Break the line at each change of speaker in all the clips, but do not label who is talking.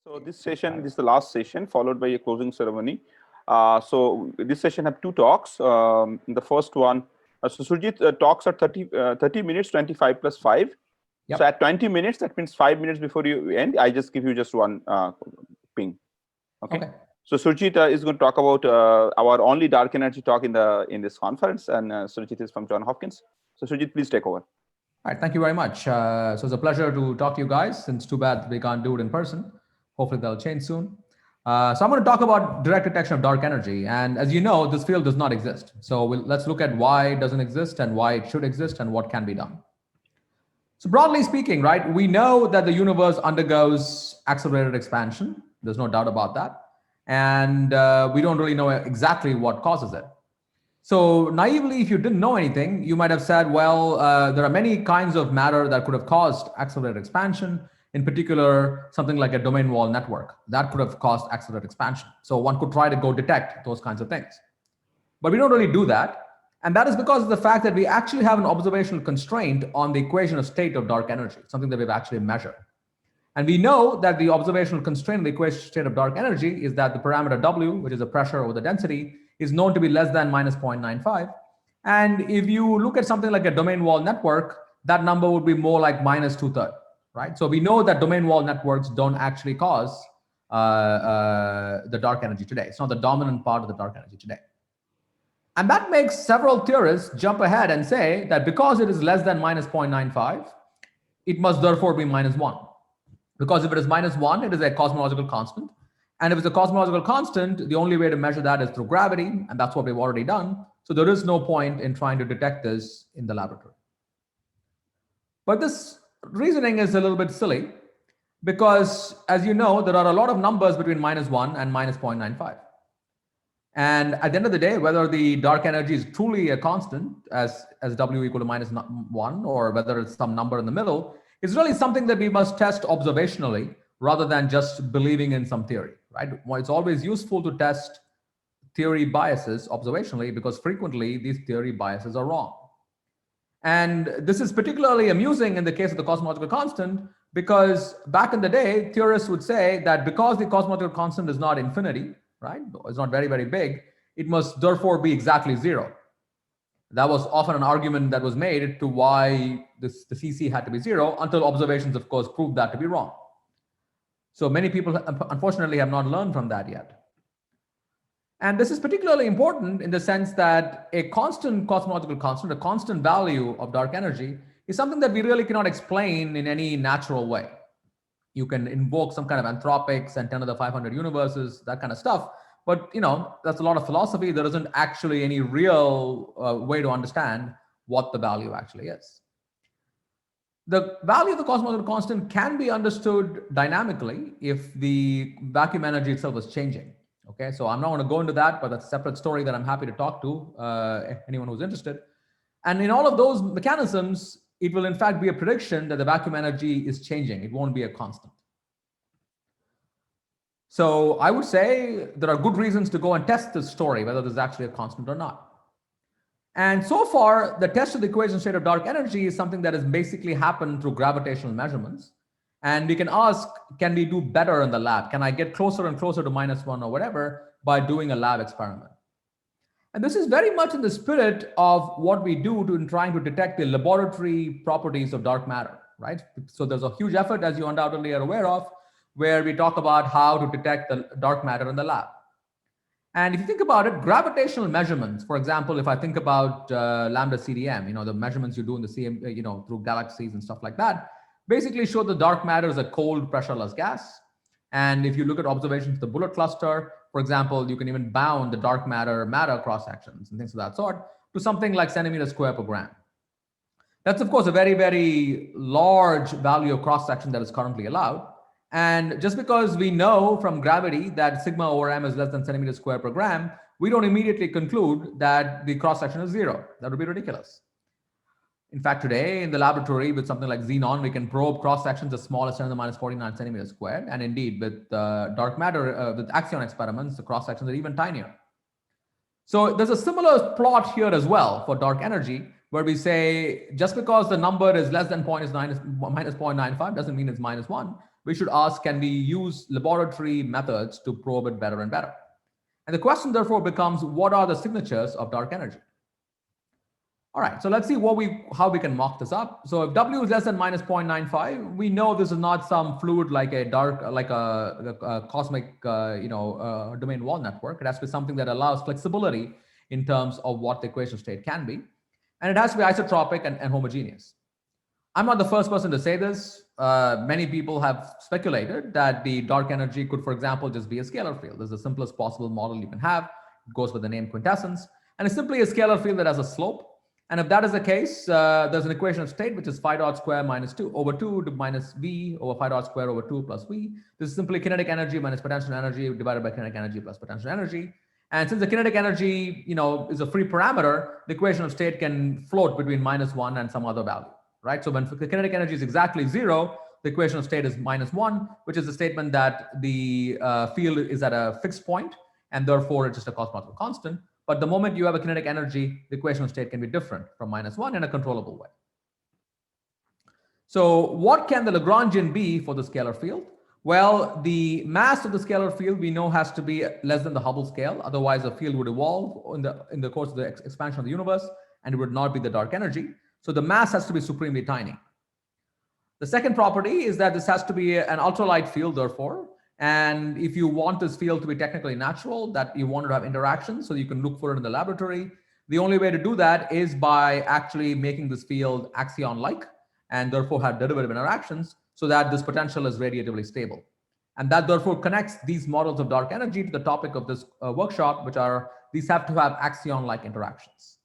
So this session, this is the last session, followed by a closing ceremony. So this session have two talks. The first one, so Surjeet talks at 30 minutes, 25 plus 5. Yep. So at 20 minutes, that means 5 minutes before you end, I just give you just one ping. Okay. So Surjeet is going to talk about our only dark energy talk in this conference, and Surjeet is from Johns Hopkins. So Surjeet, please take over.
All right, thank you very much. So it's a pleasure to talk to you guys. Since too bad we can't do it in person. Hopefully that'll change soon. So I'm going to talk about direct detection of dark energy. And as you know, this field does not exist. So let's look at why it doesn't exist and why it should exist and what can be done. So broadly speaking, right, we know that the universe undergoes accelerated expansion. There's no doubt about that. And we don't really know exactly what causes it. So naively, if you didn't know anything, you might have said, well, there are many kinds of matter that could have caused accelerated expansion. In particular, something like a domain wall network that could have caused accelerated expansion. So one could try to go detect those kinds of things. But we don't really do that. And that is because of the fact that we actually have an observational constraint on the equation of state of dark energy, something that we've actually measured. And we know that the observational constraint on the equation of state of dark energy is that the parameter W, which is the pressure over the density, is known to be less than minus 0.95. And if you look at something like a domain wall network, that number would be more like minus 2/3. Right? So we know that domain wall networks don't actually cause the dark energy today. It's not the dominant part of the dark energy today. And that makes several theorists jump ahead and say that because it is less than minus 0.95, it must therefore be minus 1. Because if it is minus 1, it is a cosmological constant. And if it's a cosmological constant, the only way to measure that is through gravity. And that's what we've already done. So there is no point in trying to detect this in the laboratory. But this reasoning is a little bit silly because, as you know, there are a lot of numbers between minus 1 and minus 0.95. And at the end of the day, whether the dark energy is truly a constant as W equal to minus 1, or whether it's some number in the middle, is really something that we must test observationally rather than just believing in some theory, right? Well, it's always useful to test theory biases observationally because frequently these theory biases are wrong. And this is particularly amusing in the case of the cosmological constant, because back in the day, theorists would say that because the cosmological constant is not infinity, right? It's not very, very big, it must therefore be exactly 0. That was often an argument that was made to why the CC had to be 0, until observations, of course, proved that to be wrong. So many people, unfortunately, have not learned from that yet. And this is particularly important in the sense that a constant cosmological constant, a constant value of dark energy, is something that we really cannot explain in any natural way. You can invoke some kind of anthropics and 10 to the 500 universes, that kind of stuff. But, you know, that's a lot of philosophy. There isn't actually any real way to understand what the value actually is. The value of the cosmological constant can be understood dynamically if the vacuum energy itself is changing. Okay, so I'm not going to go into that, but that's a separate story that I'm happy to talk to anyone who's interested. And in all of those mechanisms, it will in fact be a prediction that the vacuum energy is changing. It won't be a constant. So I would say there are good reasons to go and test this story, whether this is actually a constant or not. And so far, the test of the equation state of dark energy is something that has basically happened through gravitational measurements. And we can ask, can we do better in the lab? Can I get closer and closer to minus 1 or whatever by doing a lab experiment? And this is very much in the spirit of what we do in trying to detect the laboratory properties of dark matter, right? So there's a huge effort, as you undoubtedly are aware of, where we talk about how to detect the dark matter in the lab. And if you think about it, gravitational measurements, for example, if I think about lambda CDM, you know, the measurements you do in the CM, you know, through galaxies and stuff like that, basically show the dark matter is a cold pressureless gas. And if you look at observations of the bullet cluster, for example, you can even bound the dark matter cross sections and things of that sort to something like centimeter square per gram. That's, of course, a very, very large value of cross section that is currently allowed. And just because we know from gravity that sigma over m is less than centimeter square per gram, we don't immediately conclude that the cross section is 0. That would be ridiculous. In fact, today in the laboratory with something like xenon, we can probe cross sections as small as 10 to the minus 49 centimeters squared. And indeed, with dark matter, with AXION experiments, the cross sections are even tinier. So there's a similar plot here as well for dark energy, where we say just because the number is less than minus 0.95 doesn't mean it's minus 1. we should ask, can we use laboratory methods to probe it better and better? And the question therefore becomes, what are the signatures of dark energy? All right, so let's see how we can mock this up. So if W is less than minus 0.95, we know this is not some fluid like a cosmic, domain wall network. It has to be something that allows flexibility in terms of what the equation state can be. And it has to be isotropic and homogeneous. I'm not the first person to say this. Many people have speculated that the dark energy could, for example, just be a scalar field. This is the simplest possible model you can have. It goes with the name quintessence. And it's simply a scalar field that has a slope. And if that is the case, there's an equation of state, which is phi dot square minus 2 over 2 to minus v over phi dot square over 2 plus v. This is simply kinetic energy minus potential energy divided by kinetic energy plus potential energy. And since the kinetic energy, is a free parameter, the equation of state can float between -1 and some other value, right? So when the kinetic energy is exactly 0, the equation of state is -1, which is a statement that the field is at a fixed point, and therefore it's just a cosmological constant. But the moment you have a kinetic energy, the equation of state can be different from -1 in a controllable way. So what can the Lagrangian be for the scalar field? Well, the mass of the scalar field we know has to be less than the Hubble scale. Otherwise, the field would evolve in the course of the expansion of the universe, and it would not be the dark energy. So the mass has to be supremely tiny. The second property is that this has to be an ultralight field, therefore. And if you want this field to be technically natural, that you want to have interactions, so you can look for it in the laboratory, the only way to do that is by actually making this field axion-like and therefore have derivative interactions so that this potential is radiatively stable. And that therefore connects these models of dark energy to the topic of this workshop, which are these have to have axion-like interactions.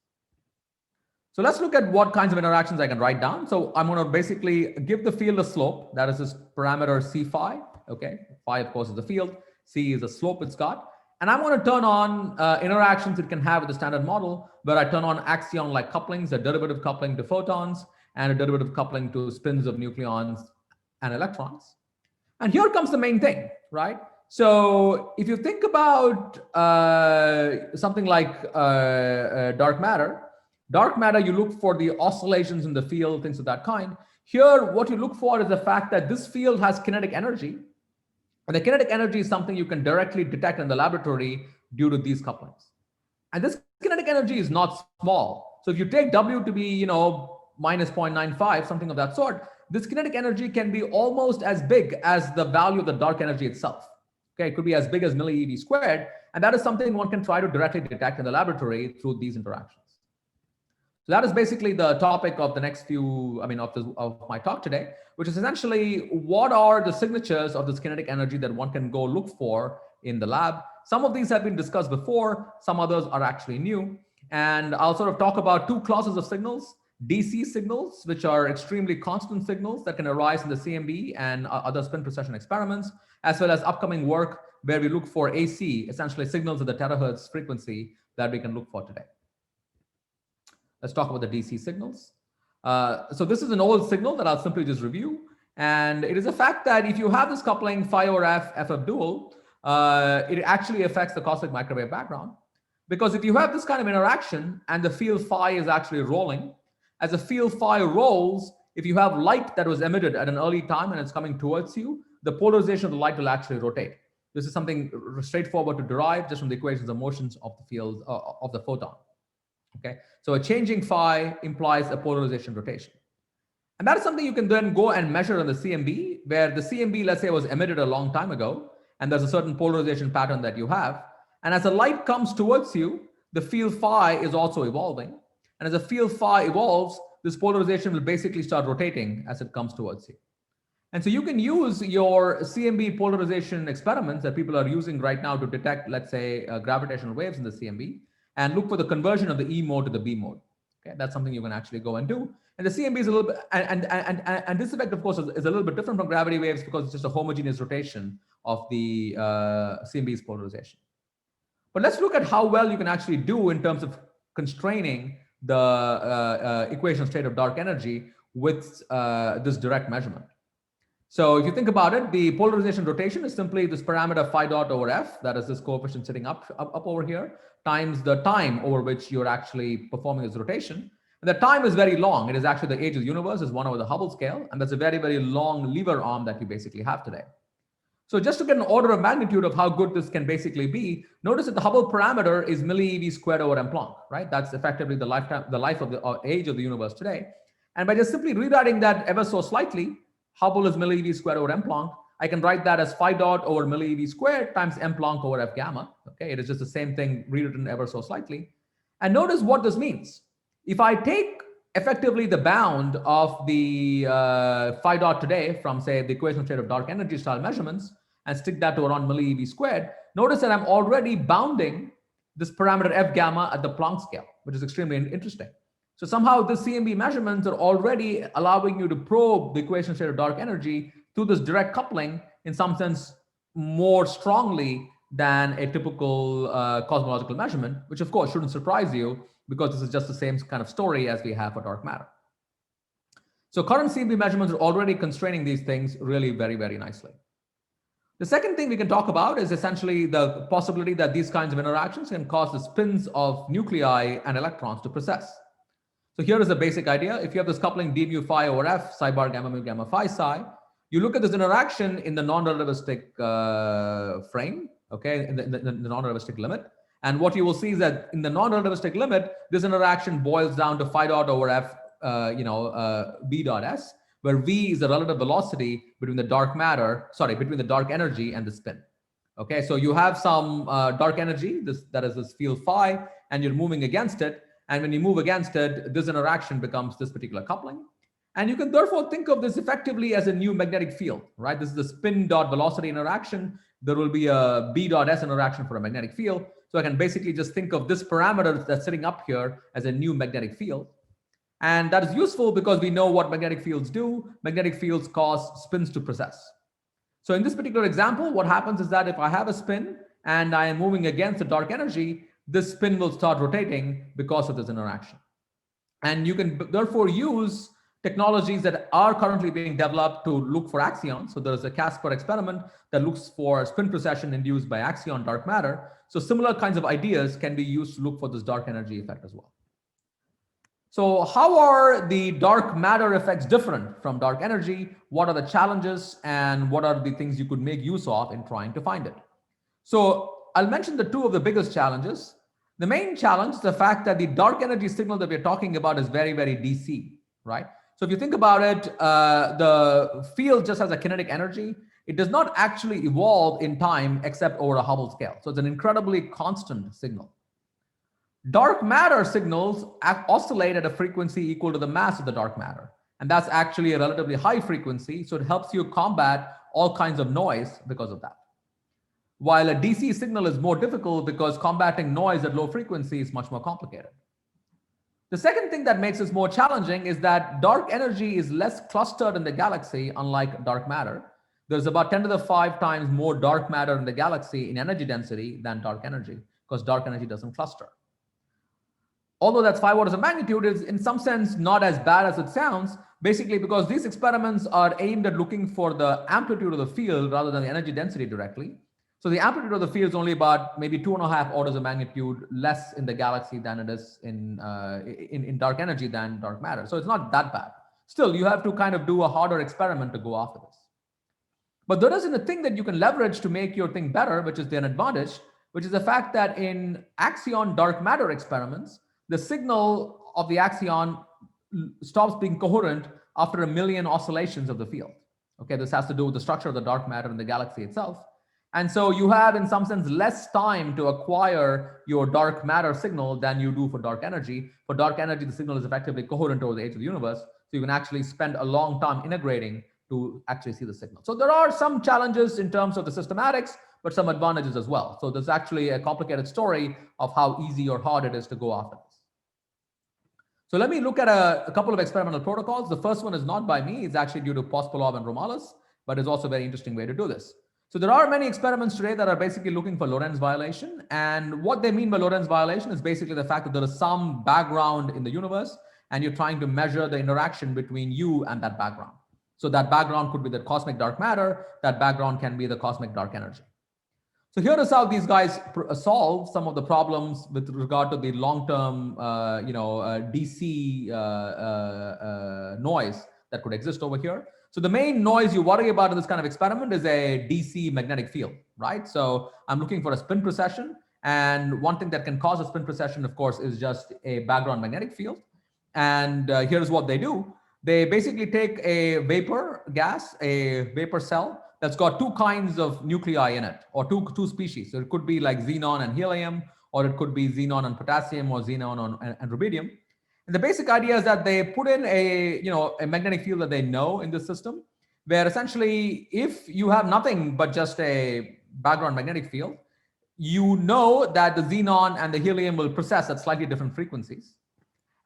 So let's look at what kinds of interactions I can write down. So I'm going to basically give the field a slope, that is this parameter C phi. Okay, phi of course is the field, C is the slope it's got. And I'm going to turn on interactions it can have with the standard model, where I turn on axion-like couplings, a derivative coupling to photons, and a derivative coupling to spins of nucleons and electrons. And here comes the main thing, right? So if you think about something like dark matter, you look for the oscillations in the field, things of that kind. Here, what you look for is the fact that this field has kinetic energy. And the kinetic energy is something you can directly detect in the laboratory due to these couplings. And this kinetic energy is not small. So if you take W to be, minus 0.95, something of that sort, this kinetic energy can be almost as big as the value of the dark energy itself. Okay, it could be as big as milli-eV squared. And that is something one can try to directly detect in the laboratory through these interactions. So that is basically the topic of the next of my talk today, which is essentially what are the signatures of this kinetic energy that one can go look for in the lab. Some of these have been discussed before, some others are actually new. And I'll sort of talk about two classes of signals, DC signals, which are extremely constant signals that can arise in the CMB and other spin precession experiments, as well as upcoming work where we look for AC, essentially signals at the terahertz frequency that we can look for today. Let's talk about the DC signals. So this is an old signal that I'll simply just review. And it is a fact that if you have this coupling phi over f, ff dual, it actually affects the cosmic microwave background. Because if you have this kind of interaction and the field phi is actually rolling, as the field phi rolls, if you have light that was emitted at an early time and it's coming towards you, the polarization of the light will actually rotate. This is something straightforward to derive just from the equations of motions of the field of the photon. Okay, so a changing phi implies a polarization rotation. And that is something you can then go and measure on the CMB, where the CMB, let's say, was emitted a long time ago, and there's a certain polarization pattern that you have. And as the light comes towards you, the field phi is also evolving. And as the field phi evolves, this polarization will basically start rotating as it comes towards you. And so you can use your CMB polarization experiments that people are using right now to detect, let's say, gravitational waves in the CMB, and look for the conversion of the E mode to the B mode. Okay, that's something you can actually go and do. And the CMB is a little bit, and this effect, of course, is a little bit different from gravity waves because it's just a homogeneous rotation of the CMB's polarization. But let's look at how well you can actually do in terms of constraining the equation state of dark energy with this direct measurement. So if you think about it, the polarization rotation is simply this parameter phi dot over f, that is this coefficient sitting up over here, times the time over which you're actually performing this rotation. And the time is very long. It is actually the age of the universe is 1 over the Hubble scale. And that's a very, very long lever arm that we basically have today. So just to get an order of magnitude of how good this can basically be, notice that the Hubble parameter is milliev squared over m Planck, right? That's effectively the life of the age of the universe today. And by just simply rewriting that ever so slightly, Hubble is milliev squared over m Planck. I can write that as phi dot over milliev squared times m Planck over f gamma. Okay, it is just the same thing rewritten ever so slightly. And notice what this means. If I take effectively the bound of the phi dot today from, say, the equation of state of dark energy style measurements and stick that to around milliev squared, notice that I'm already bounding this parameter f gamma at the Planck scale, which is extremely interesting. So somehow the CMB measurements are already allowing you to probe the equation of state of dark energy through this direct coupling in some sense more strongly than a typical cosmological measurement, which of course shouldn't surprise you because this is just the same kind of story as we have for dark matter. So current CMB measurements are already constraining these things really very, very nicely. The second thing we can talk about is essentially the possibility that these kinds of interactions can cause the spins of nuclei and electrons to precess. So here is the basic idea. If you have this coupling d mu phi over f, psi bar gamma mu gamma phi psi, you look at this interaction in the non-relativistic frame, okay, in the non-relativistic limit. And what you will see is that in the non-relativistic limit, this interaction boils down to phi dot over f, b dot s, where v is the relative velocity between the dark matter, between the dark energy and the spin. Okay, so you have some dark energy, that is this field phi, and you're moving against it. And when you move against it, this interaction becomes this particular coupling. And you can therefore think of this effectively as a new magnetic field, right? This is the spin dot velocity interaction. There will be a b dot s interaction for a magnetic field. So I can basically just think of this parameter that's sitting up here as a new magnetic field. And that is useful because we know what magnetic fields do. Magnetic fields cause spins to precess. So in this particular example, what happens is that if I have a spin and I am moving against the dark energy, this spin will start rotating because of this interaction. And you can therefore use technologies that are currently being developed to look for axions. So there's a Casper experiment that looks for spin precession induced by axion dark matter. So similar kinds of ideas can be used to look for this dark energy effect as well. So how are the dark matter effects different from dark energy? What are the challenges and what are the things you could make use of in trying to find it? So I'll mention the two of the biggest challenges. The main challenge is the fact that the dark energy signal that we're talking about is very, very DC, right? So if you think about it, the field just has a kinetic energy. It does not actually evolve in time except over a Hubble scale. So it's an incredibly constant signal. Dark matter signals oscillate at a frequency equal to the mass of the dark matter. And that's actually a relatively high frequency. So it helps you combat all kinds of noise because of that. While a DC signal is more difficult because combating noise at low frequency is much more complicated. The second thing that makes this more challenging is that dark energy is less clustered in the galaxy, unlike dark matter. There's about 10 to the 5 times more dark matter in the galaxy in energy density than dark energy, because dark energy doesn't cluster. Although that's 5 orders of magnitude, is in some sense not as bad as it sounds, basically because these experiments are aimed at looking for the amplitude of the field rather than the energy density directly. So the amplitude of the field is only about maybe 2.5 orders of magnitude less in the galaxy than it is in dark energy than dark matter. So it's not that bad. Still, you have to kind of do a harder experiment to go after this. But there isn't a thing that you can leverage to make your thing better, which is an advantage, which is the fact that in axion dark matter experiments, the signal of the axion stops being coherent after 1 million oscillations of the field. Okay, this has to do with the structure of the dark matter in the galaxy itself. And so you have, in some sense, less time to acquire your dark matter signal than you do for dark energy. For dark energy, the signal is effectively coherent over the age of the universe. So you can actually spend a long time integrating to actually see the signal. So there are some challenges in terms of the systematics, but some advantages as well. So there's actually a complicated story of how easy or hard it is to go after this. So let me look at a couple of experimental protocols. The first one is not by me. It's actually due to Pospelov and Romalis, but it's also a very interesting way to do this. So there are many experiments today that are basically looking for Lorentz violation. And what they mean by Lorentz violation is basically the fact that there is some background in the universe and you're trying to measure the interaction between you and that background. So that background could be the cosmic dark matter. That background can be the cosmic dark energy. So here is how these guys solve some of the problems with regard to the long-term, DC noise that could exist over here. So the main noise you worry about in this kind of experiment is a DC magnetic field, right? So I'm looking for a spin precession, and one thing that can cause a spin precession, of course, is just a background magnetic field. And here's what they do. They basically take a vapor gas, a vapor cell, that's got two kinds of nuclei in it, or two species. So it could be like xenon and helium, or it could be xenon and potassium, or xenon and rubidium. And the basic idea is that they put in a magnetic field that they know in the system, where essentially if you have nothing but just a background magnetic field, you know that the xenon and the helium will precess at slightly different frequencies.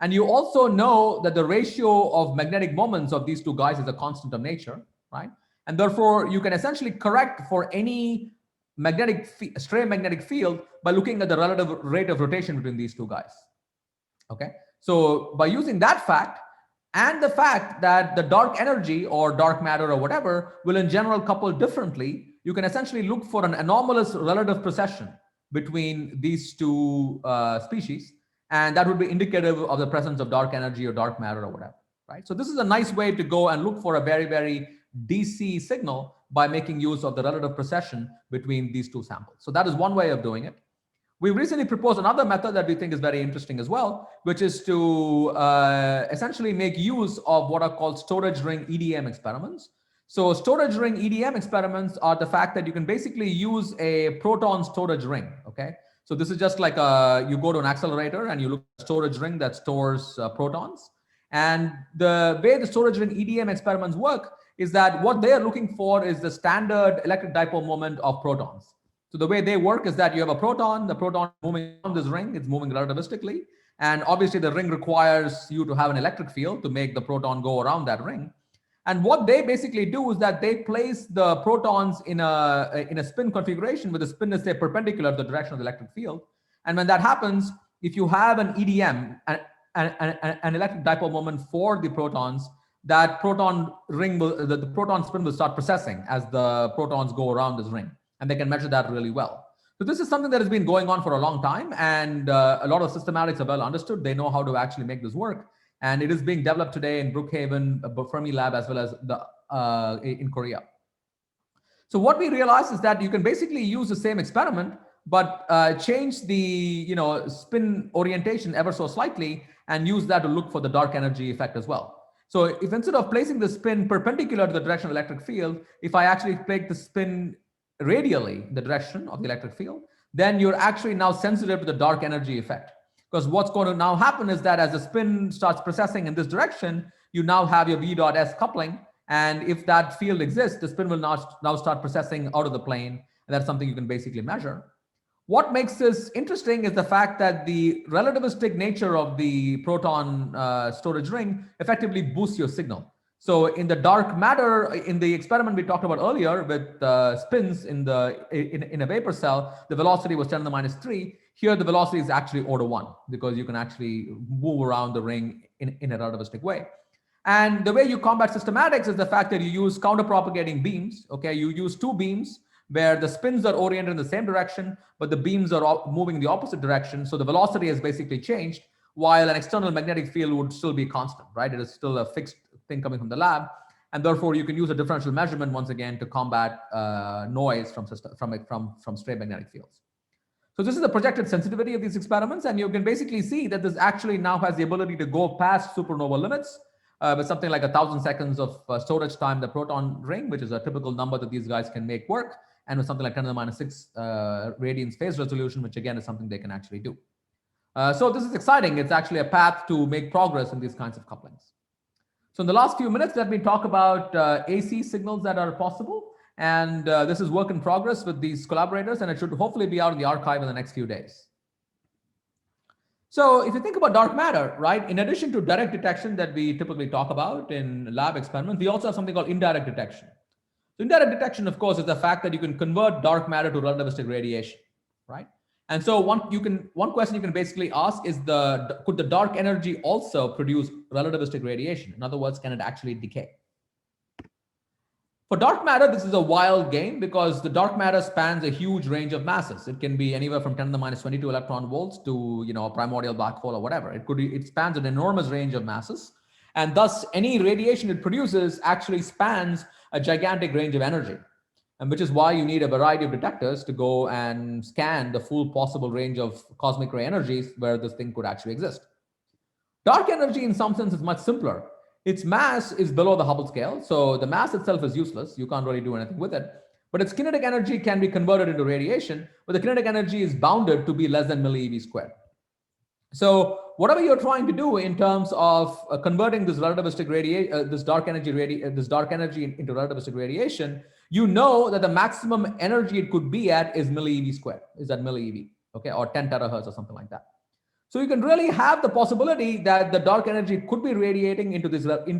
And you also know that the ratio of magnetic moments of these two guys is a constant of nature, right? And therefore, you can essentially correct for any stray magnetic field by looking at the relative rate of rotation between these two guys. Okay, so by using that fact and the fact that the dark energy or dark matter or whatever will in general couple differently, you can essentially look for an anomalous relative precession between these two species, and that would be indicative of the presence of dark energy or dark matter or whatever, right? So this is a nice way to go and look for a very, very DC signal by making use of the relative precession between these two samples. So that is one way of doing it. We recently proposed another method that we think is very interesting as well, which is to essentially make use of what are called storage ring EDM experiments. So storage ring EDM experiments are the fact that you can basically use a proton storage ring, okay? So this is just like you go to an accelerator and you look at a storage ring that stores protons. And the way the storage ring EDM experiments work is that what they are looking for is the standard electric dipole moment of protons. So the way they work is that you have a proton, the proton is moving around this ring, it's moving relativistically. And obviously the ring requires you to have an electric field to make the proton go around that ring. And what they basically do is that they place the protons in a spin configuration where the spin is, say, perpendicular to the direction of the electric field. And when that happens, if you have an EDM, an electric dipole moment for the protons, that proton ring will, the proton spin will start precessing as the protons go around this ring. And they can measure that really well. So this is something that has been going on for a long time, and a lot of systematics are well understood. They know how to actually make this work. And it is being developed today in Brookhaven, Fermi Lab, as well as in Korea. So what we realized is that you can basically use the same experiment, but change the spin orientation ever so slightly and use that to look for the dark energy effect as well. So if instead of placing the spin perpendicular to the direction of the electric field, if I actually place the spin radially in the direction of the electric field, then you're actually now sensitive to the dark energy effect. Because what's going to now happen is that as the spin starts precessing in this direction, you now have your V dot S coupling. And if that field exists, the spin will now start precessing out of the plane. And that's something you can basically measure. What makes this interesting is the fact that the relativistic nature of the proton storage ring effectively boosts your signal. So in the dark matter, in the experiment we talked about earlier with spins in a vapor cell, the velocity was 10 to the minus 3. Here the velocity is actually order 1 because you can actually move around the ring in a relativistic way. And the way you combat systematics is the fact that you use counter-propagating beams. Okay, you use two beams where the spins are oriented in the same direction, but the beams are moving in the opposite direction. So the velocity has basically changed, while an external magnetic field would still be constant, right? It is still a fixed thing coming from the lab. And therefore you can use a differential measurement once again to combat noise from stray magnetic fields. So this is the projected sensitivity of these experiments. And you can basically see that this actually now has the ability to go past supernova limits with something like 1,000 seconds of storage time, the proton ring, which is a typical number that these guys can make work, and with something like 10 to the minus 6 radians phase resolution, which again is something they can actually do. So this is exciting. It's actually a path to make progress in these kinds of couplings. So in the last few minutes, let me talk about AC signals that are possible. And this is work in progress with these collaborators, and it should hopefully be out in the archive in the next few days. So if you think about dark matter, right, in addition to direct detection that we typically talk about in lab experiments, we also have something called indirect detection. So indirect detection, of course, is the fact that you can convert dark matter to relativistic radiation, right? And so one question you can basically ask is could the dark energy also produce relativistic radiation? In other words, can it actually decay? For dark matter, this is a wild game because the dark matter spans a huge range of masses. It can be anywhere from 10 to the minus 22 electron volts to, a primordial black hole or whatever. It spans an enormous range of masses. And thus, any radiation it produces actually spans a gigantic range of energy. And which is why you need a variety of detectors to go and scan the full possible range of cosmic ray energies where this thing could actually exist. Dark energy, in some sense, is much simpler. Its mass is below the Hubble scale, so the mass itself is useless. You can't really do anything with it. But its kinetic energy can be converted into radiation, but the kinetic energy is bounded to be less than millieV squared. So whatever you're trying to do in terms of converting this relativistic this dark energy into relativistic radiation, you know that the maximum energy it could be at is millieV squared, is at millieV, okay, or 10 terahertz or something like that. So you can really have the possibility that the dark energy could be radiating into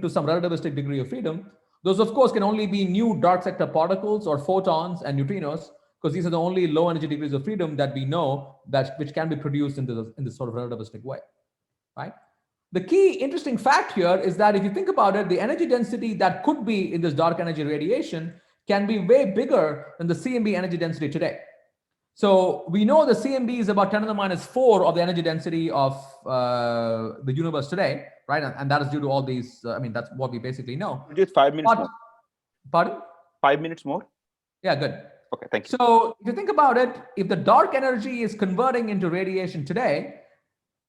some relativistic degree of freedom. Those, of course, can only be new dark sector particles or photons and neutrinos, because these are the only low energy degrees of freedom that we know which can be produced in this sort of relativistic way, right? The key interesting fact here is that if you think about it, the energy density that could be in this dark energy radiation can be way bigger than the CMB energy density today. So we know the CMB is about 10 to the minus 4 of the energy density of the universe today, right? And that is due to all these, that's what we basically know.
Just 5 minutes more.
Pardon?
5 minutes more?
Yeah, good.
Okay, thank you.
So if you think about it, if the dark energy is converting into radiation today,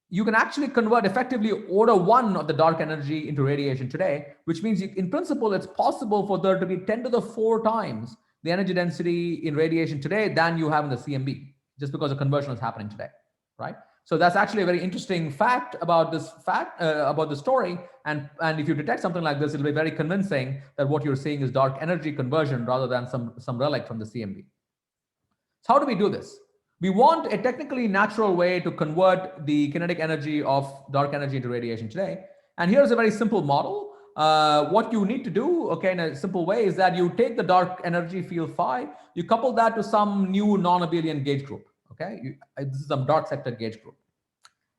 you can actually convert effectively order 1 of the dark energy into radiation today, which means in principle, it's possible for there to be 10 to the 4 times the energy density in radiation today than you have in the CMB, just because the conversion is happening today, right? So that's actually a very interesting fact about this about the story. And if you detect something like this, it'll be very convincing that what you're seeing is dark energy conversion rather than some relic from the CMB. So how do we do this? We want a technically natural way to convert the kinetic energy of dark energy into radiation today. And here's a very simple model. What you need to do, okay, in a simple way, is that you take the dark energy field phi, you couple that to some new non-abelian gauge group, okay? This is some dark sector gauge group.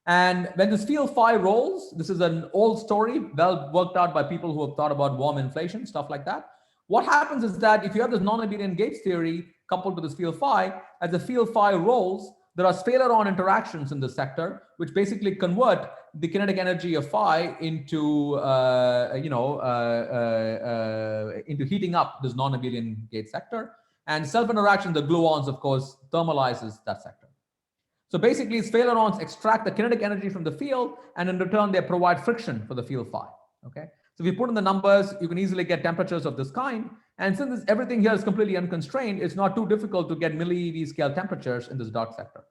And when this field phi rolls, this is an old story, well worked out by people who have thought about warm inflation, stuff like that. What happens is that if you have this non-abelian gauge theory coupled to this field phi, as the field phi rolls, there are scalar-on interactions in this sector, which basically convert the kinetic energy of phi into, into heating up this non-abelian gauge sector. And self-interaction, the gluons, of course, thermalizes that sector. So basically, scalar-ons extract the kinetic energy from the field, and in return, they provide friction for the field phi, okay? So if you put in the numbers, you can easily get temperatures of this kind. And since everything here is completely unconstrained, it's not too difficult to get millieV scale temperatures in this dark sector.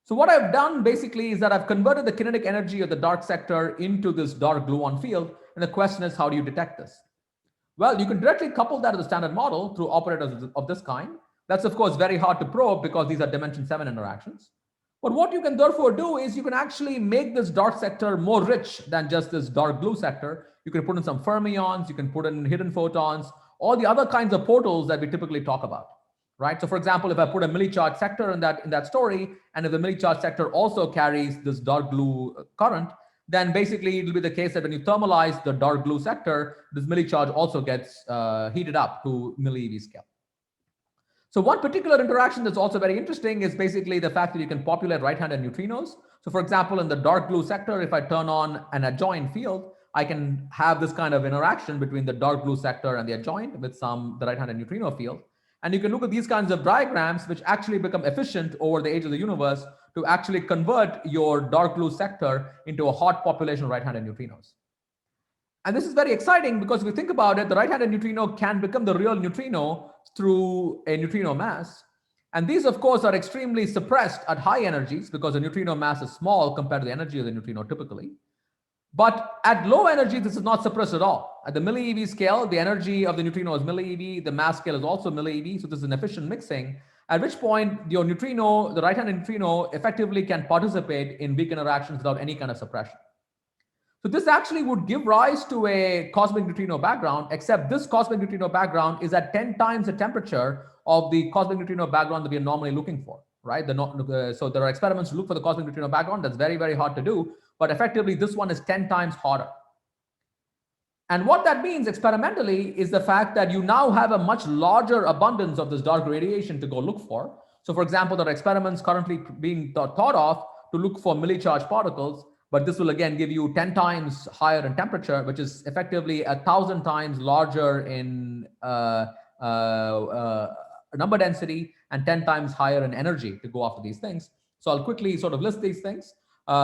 So what I've done basically is that I've converted the kinetic energy of the dark sector into this dark gluon field. And the question is, how do you detect this? Well, you can directly couple that to the standard model through operators of this kind. That's, of course, very hard to probe because these are dimension 7 interactions. But what you can therefore do is you can actually make this dark sector more rich than just this dark blue sector. You can put in some fermions, you can put in hidden photons, all the other kinds of portals that we typically talk about, right? So for example, if I put a milli-charge sector in that story, and if the milli-charge sector also carries this dark blue current, then basically it'll be the case that when you thermalize the dark blue sector, this milli-charge also gets heated up to millieV scale. So one particular interaction that's also very interesting is basically the fact that you can populate right-handed neutrinos. So for example, in the dark blue sector, if I turn on an adjoint field, I can have this kind of interaction between the dark blue sector and the adjoint with the right-handed neutrino field. And you can look at these kinds of diagrams, which actually become efficient over the age of the universe to actually convert your dark blue sector into a hot population of right-handed neutrinos. And this is very exciting because if you think about it, the right-handed neutrino can become the real neutrino through a neutrino mass. And these, of course, are extremely suppressed at high energies because the neutrino mass is small compared to the energy of the neutrino typically. But at low energy, this is not suppressed at all. At the millieV scale, the energy of the neutrino is millieV, the mass scale is also millieV, so this is an efficient mixing, at which point your neutrino, the right-handed neutrino, effectively can participate in weak interactions without any kind of suppression. So this actually would give rise to a cosmic neutrino background, except this cosmic neutrino background is at 10 times the temperature of the cosmic neutrino background that we are normally looking for, right? So there are experiments to look for the cosmic neutrino background. That's very, very hard to do. But effectively, this one is 10 times hotter. And what that means experimentally is the fact that you now have a much larger abundance of this dark radiation to go look for. So for example, there are experiments currently being thought of to look for milli-charged particles, but this will again give you 10 times higher in temperature, which is effectively 1,000 times larger in number density and 10 times higher in energy to go after these things. So I'll quickly sort of list these things.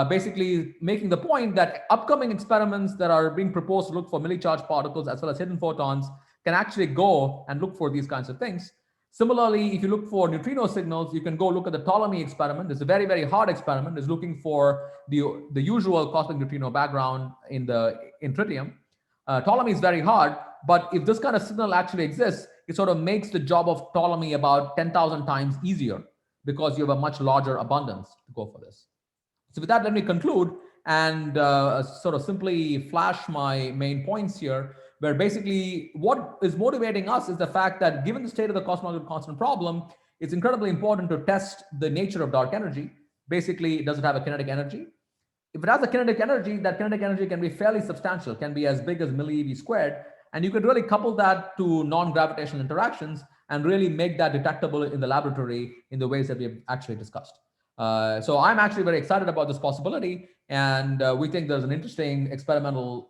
Basically making the point that upcoming experiments that are being proposed to look for milli-charged particles as well as hidden photons can actually go and look for these kinds of things. Similarly, if you look for neutrino signals, you can go look at the Ptolemy experiment. It's a very, very hard experiment. It's looking for the usual cosmic neutrino background in tritium. Ptolemy is very hard, but if this kind of signal actually exists, it sort of makes the job of Ptolemy about 10,000 times easier because you have a much larger abundance to go for this. So with that, let me conclude and sort of simply flash my main points here, where basically what is motivating us is the fact that given the state of the cosmological constant problem, it's incredibly important to test the nature of dark energy. Basically, does it have a kinetic energy? If it has a kinetic energy, that kinetic energy can be fairly substantial, can be as big as milli-eV squared. And you could really couple that to non-gravitational interactions and really make that detectable in the laboratory in the ways that we have actually discussed. So I'm actually very excited about this possibility, and we think there's an interesting experimental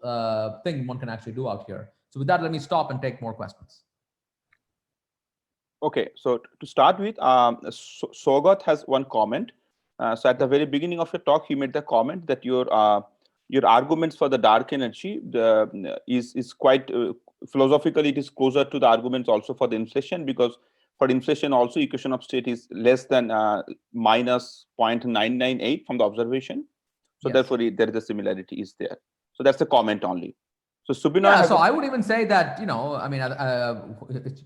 thing one can actually do out here. So with that, let me stop and take more questions.
Okay, so to start with, Sogat has one comment. So at the very beginning of your talk, he made the comment that your arguments for the dark energy is quite philosophically, it is closer to the arguments also for the inflation, because for inflation also equation of state is less than minus 0.998 from the observation. So yes, therefore there is a similarity is there. So that's the comment only. So Subinoy,
yeah, so I would even say that, you know, I mean,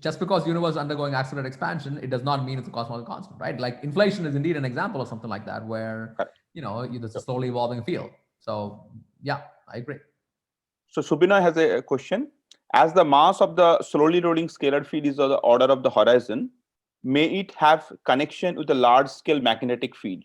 just because the universe is undergoing accelerated expansion, it does not mean it's a cosmological constant, right? Like inflation is indeed an example of something like that, where, you know, it's a slowly evolving field. So yeah, I agree.
So Subinoy has a question. As the mass of the slowly rolling scalar field is of the order of the horizon, may it have connection with a large-scale magnetic field?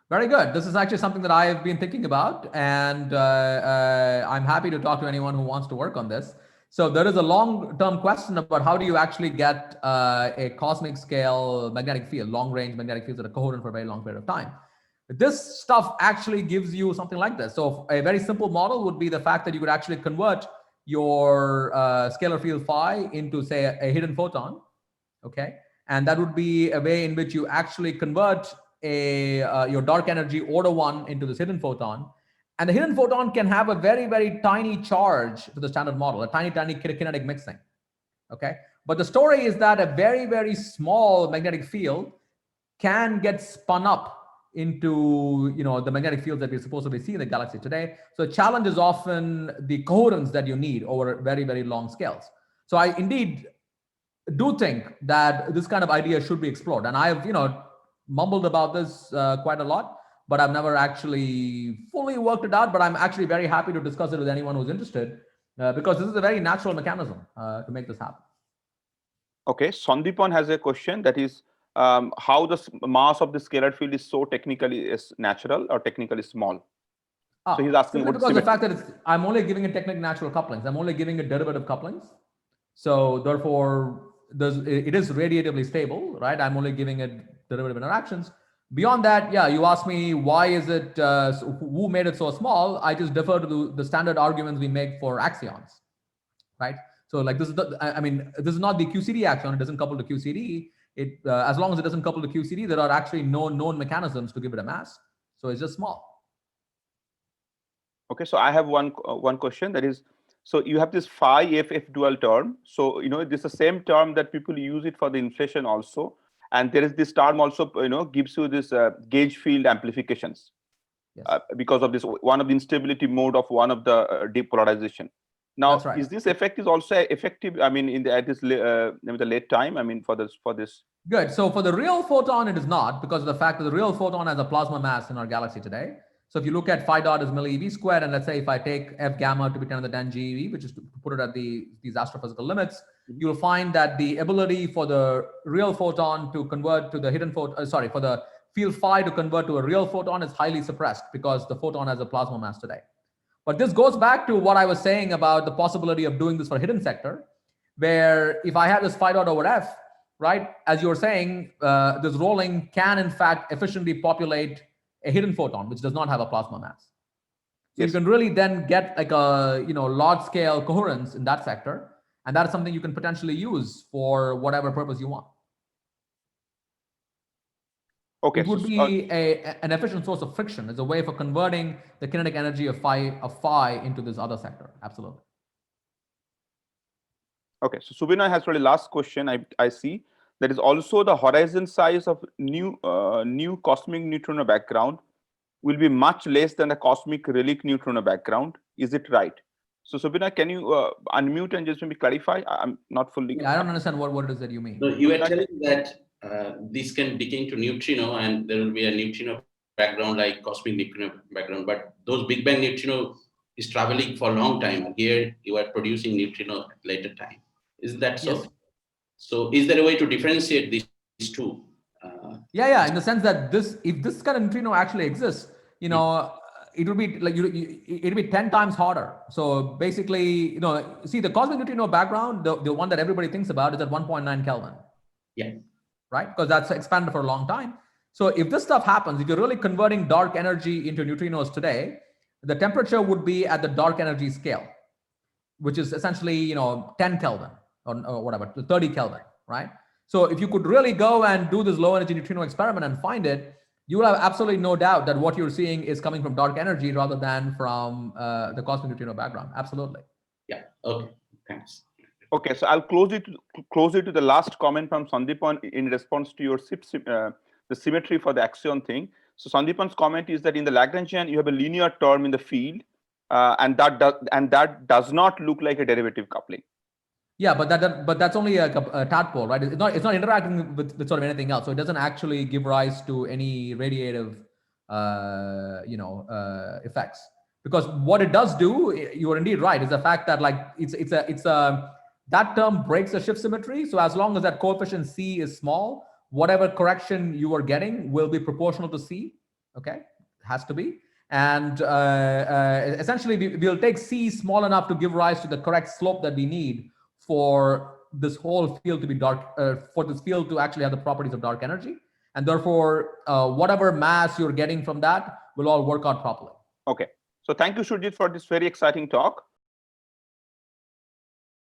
Very good. This is actually something that I have been thinking about, and I'm happy to talk to anyone who wants to work on this. So there is a long-term question about how do you actually get a cosmic scale magnetic field, long-range magnetic fields that are coherent for a very long period of time. This stuff actually gives you something like this. So a very simple model would be the fact that you could actually convert your scalar field phi into, say, a hidden photon, okay? And that would be a way in which you actually convert your dark energy order 1 into this hidden photon. And the hidden photon can have a very, very tiny charge to the standard model, a tiny, tiny kinetic mixing, okay? But the story is that a very, very small magnetic field can get spun up into, you know, the magnetic fields that we're supposed to be seeing in the galaxy today. So the challenge is often the coherence that you need over very, very long scales. So I indeed do think that this kind of idea should be explored. And I've, you know, mumbled about this quite a lot, but I've never actually fully worked it out. But I'm actually very happy to discuss it with anyone who's interested, because this is a very natural mechanism to make this happen.
Okay, Sandipan has a question, that is, how the mass of the scalar field is so technically is natural or technically small. So he's asking
about because the fact that I'm only giving it technical natural couplings. I'm only giving it derivative couplings. So therefore, it is radiatively stable, right? I'm only giving it derivative interactions. Beyond that, yeah, you ask me why is it, who made it so small? I just defer to the standard arguments we make for AXIONS, right? So like this is I mean, this is not the QCD axion. It doesn't couple to QCD. As long as it doesn't couple to QCD, there are actually no known mechanisms to give it a mass. So it's just small.
Okay, so I have one question, that is, so you have this phi FF dual term. So, you know, this is the same term that people use it for the inflation also. And there is this term also, you know, gives you this gauge field amplifications. Yes. Because of this, one of the instability mode of one of the depolarization. Now, right, is this effect is also effective? I mean, at this the late time. I mean, for this.
Good. So for the real photon, it is not, because of the fact that the real photon has a plasma mass in our galaxy today. So if you look at phi dot as milli-eV squared, and let's say if I take f gamma to be 10 to the 10 GeV, which is to put it at these astrophysical limits, you'll find that the ability for the real photon to convert to the hidden photon, for the field phi to convert to a real photon is highly suppressed because the photon has a plasma mass today. But this goes back to what I was saying about the possibility of doing this for hidden sector, where if I have this phi dot over F, right, as you were saying, this rolling can in fact efficiently populate a hidden photon, which does not have a plasma mass. So
Yes.
you can really then get like a large scale coherence in that sector, and that is something you can potentially use for whatever purpose you want.
Okay.
It would be an efficient source of friction as a way for converting the kinetic energy of phi into this other sector. Absolutely.
Okay, so Subinoy has really last question. I see there is also the horizon size of new cosmic neutrino background will be much less than the cosmic relic neutrino background. Is it right? So Subinoy, can you unmute and just maybe clarify? I'm not fully.
Yeah, I don't understand what it is that you mean.
So you were telling that this can decay into neutrino, and there will be a neutrino background like cosmic neutrino background. But those Big Bang neutrino is traveling for a long time. Here you are producing neutrino at later time. Isn't that so?
Yes.
So is there a way to differentiate these two?
Yeah, in the sense that if this kind of neutrino actually exists, it would be like it'd be 10 times harder. So basically, see the cosmic neutrino background, the one that everybody thinks about is at 1.9 Kelvin.
Yeah.
Right? Because that's expanded for a long time. So if this stuff happens, if you're really converting dark energy into neutrinos today, the temperature would be at the dark energy scale, which is essentially 10 Kelvin or whatever, 30 Kelvin, right? So if you could really go and do this low energy neutrino experiment and find it, you will have absolutely no doubt that what you're seeing is coming from dark energy rather than from the cosmic neutrino background. Absolutely.
Yeah. Okay. Thanks.
Okay, so I'll close it to the last comment from Sandeepan in response to your the symmetry for the axion thing. So Sandeepan's comment is that in the Lagrangian you have a linear term in the field, and that does not look like a derivative coupling.
Yeah, but that's only a tadpole, right? It's not interacting with sort of anything else, so it doesn't actually give rise to any radiative, effects. Because what it does do, you are indeed right, is the fact that like that term breaks the shift symmetry. So as long as that coefficient C is small, whatever correction you are getting will be proportional to C. Okay, it has to be. And essentially, we'll take C small enough to give rise to the correct slope that we need for this whole field to be dark, for this field to actually have the properties of dark energy. And therefore, whatever mass you're getting from that will all work out properly.
Okay. So thank you, Surjeet, for this very exciting talk.